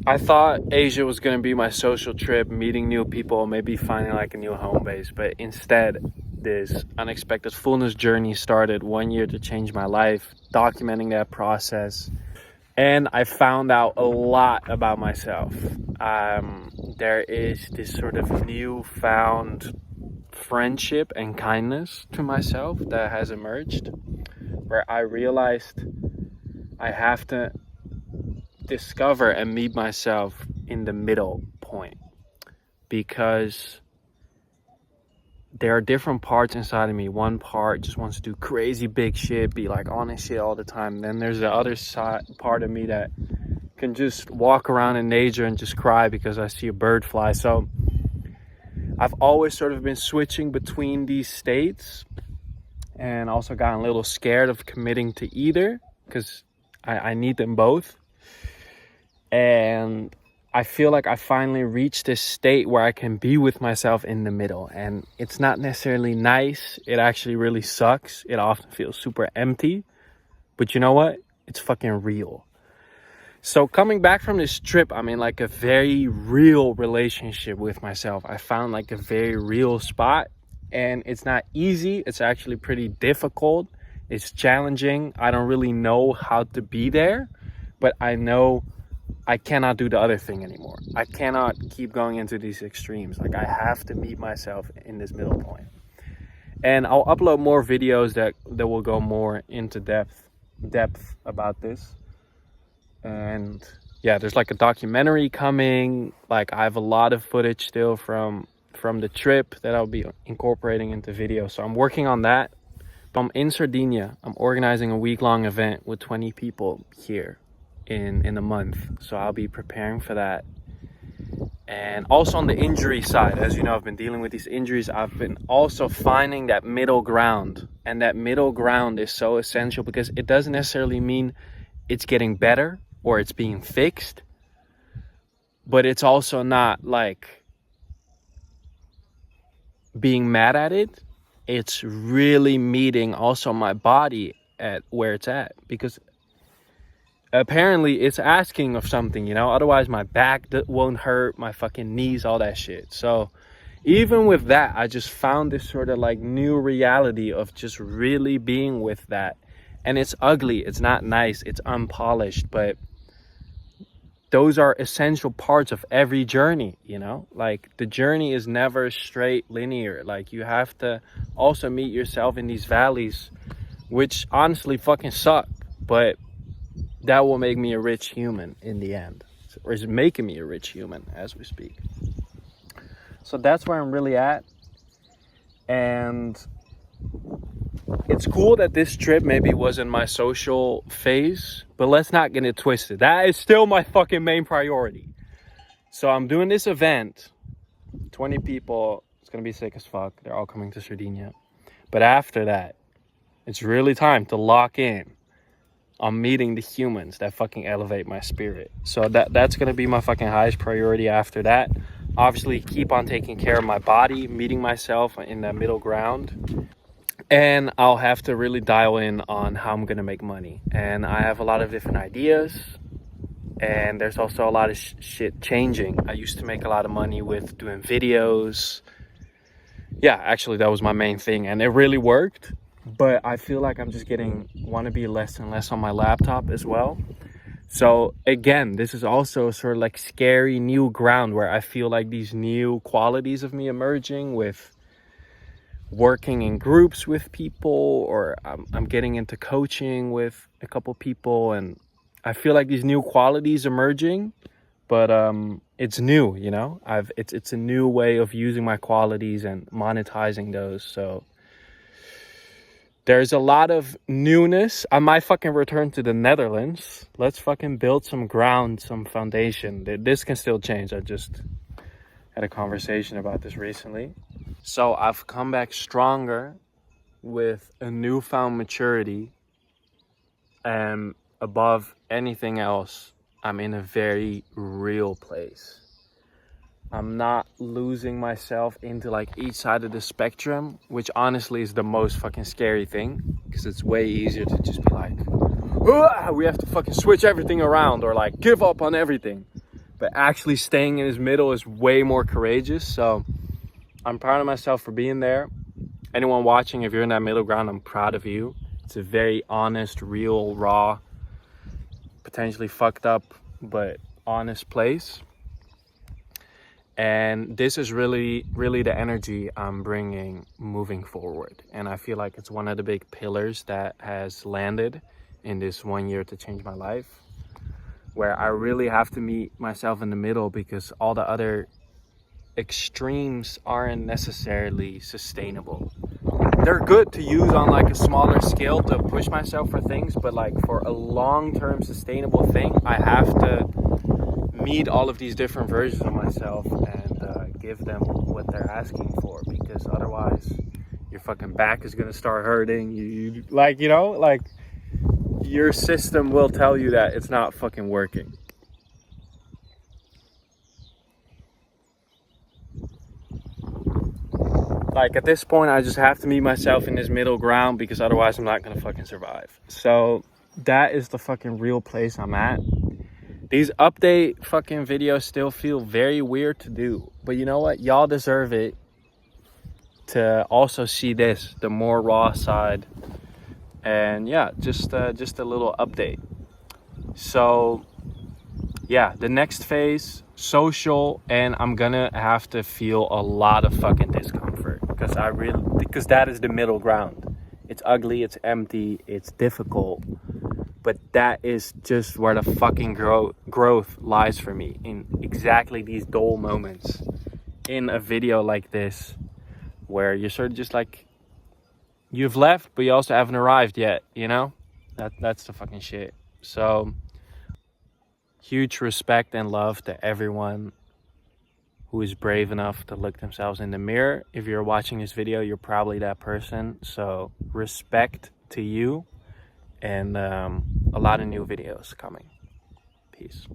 I thought Asia was going to be my social trip, meeting new people, maybe finding like a new home base. But instead, this unexpected fullness journey started 1 year to change my life, documenting that process. And I found out a lot about myself. There is this sort of newfound friendship and kindness to myself that has emerged, where I realized I have to discover and meet myself in the middle point, because there are different parts inside of me. One part just wants to do crazy big shit, be like on and shit all the time. Then there's the other side part of me that can just walk around in nature and just cry because I see a bird fly. So I've always sort of been switching between these states, and also gotten a little scared of committing to either, because I need them both. And I feel like I finally reached this state where I can be with myself in the middle. And it's not necessarily nice. It actually really sucks. It often feels super empty. But you know what? It's fucking real. So coming back from this trip, I'm in like a very real relationship with myself. I found like a very real spot, and it's not easy. It's actually pretty difficult. It's challenging. I don't really know how to be there, but I know I cannot do the other thing anymore. I cannot keep going into these extremes. Like, I have to meet myself in this middle point. And I'll upload more videos that will go more into depth about this. And yeah, there's like a documentary coming. Like, I have a lot of footage still from the trip that I'll be incorporating into video. So I'm working on that. I'm in Sardinia. I'm organizing a week-long event with 20 people here in a month. So I'll be preparing for that. And also on the injury side, as you know, I've been dealing with these injuries. I've been also finding that middle ground. And that middle ground is so essential, because it doesn't necessarily mean it's getting better or it's being fixed, but it's also not like being mad at it. It's really meeting also my body at where it's at, because apparently it's asking of something, you know, otherwise my back won't hurt, my fucking knees, all that shit. So even with that, I just found this sort of like new reality of just really being with that. And it's ugly, it's not nice, it's unpolished, but those are essential parts of every journey, you know? Like, the journey is never straight linear. Like, you have to also meet yourself in these valleys, which honestly fucking suck, but that will make me a rich human in the end, or is making me a rich human as we speak. So that's where I'm really at. And it's cool that this trip maybe wasn't my social phase, but let's not get it twisted. That is still my fucking main priority. So I'm doing this event, 20 people. It's going to be sick as fuck. They're all coming to Sardinia. But after that, it's really time to lock in on meeting the humans that fucking elevate my spirit. So that's going to be my fucking highest priority after that. Obviously, keep on taking care of my body, meeting myself in that middle ground. And I'll have to really dial in on how I'm going to make money. And I have a lot of different ideas. And there's also a lot of shit changing. I used to make a lot of money with doing videos. Yeah, actually, that was my main thing. And it really worked. But I feel like I'm just want to be less and less on my laptop as well. So again, this is also sort of like scary new ground, where I feel like these new qualities of me emerging with working in groups with people, or I'm getting into coaching with a couple people, and I feel like these new qualities emerging, but it's new, you know. It's a new way of using my qualities and monetizing those. So there's a lot of newness. I might fucking return to the Netherlands. Let's fucking build some ground, some foundation. This can still change. I just had a conversation about this recently. So I've come back stronger with a newfound maturity, and above anything else, I'm in a very real place. I'm not losing myself into like each side of the spectrum, which honestly is the most fucking scary thing, because it's way easier to just be like, we have to fucking switch everything around, or like give up on everything. but actually staying in his middle is way more courageous. So I'm proud of myself for being there. Anyone watching, if you're in that middle ground, I'm proud of you. It's a very honest, real, raw, potentially fucked up, but honest place. And this is really the energy I'm bringing moving forward. And I feel like it's one of the big pillars that has landed in this 1 year to change my life, where I really have to meet myself in the middle, because all the other extremes aren't necessarily sustainable. They're good to use on like a smaller scale to push myself for things, but like for a long-term sustainable thing, I have to meet all of these different versions of myself and give them what they're asking for, because otherwise your fucking back is gonna start hurting. You like, you know, like your system will tell you that it's not fucking working. Like at this point, I just have to meet myself in this middle ground, because otherwise I'm not gonna fucking survive. So that is the fucking real place I'm at. These update fucking videos still feel very weird to do, but you know what? Y'all deserve it to also see this, the more raw side. And yeah, just a little update. So yeah, the next phase, social, and I'm gonna have to feel a lot of fucking discomfort, because that is the middle ground. It's ugly, it's empty, it's difficult, but that is just where the fucking growth lies for me, in exactly these dull moments in a video like this, where you're sort of just like, you've left, but you also haven't arrived yet, you know? That's the fucking shit. So huge respect and love to everyone who is brave enough to look themselves in the mirror. If you're watching this video, you're probably that person. So respect to you, and a lot of new videos coming. Peace.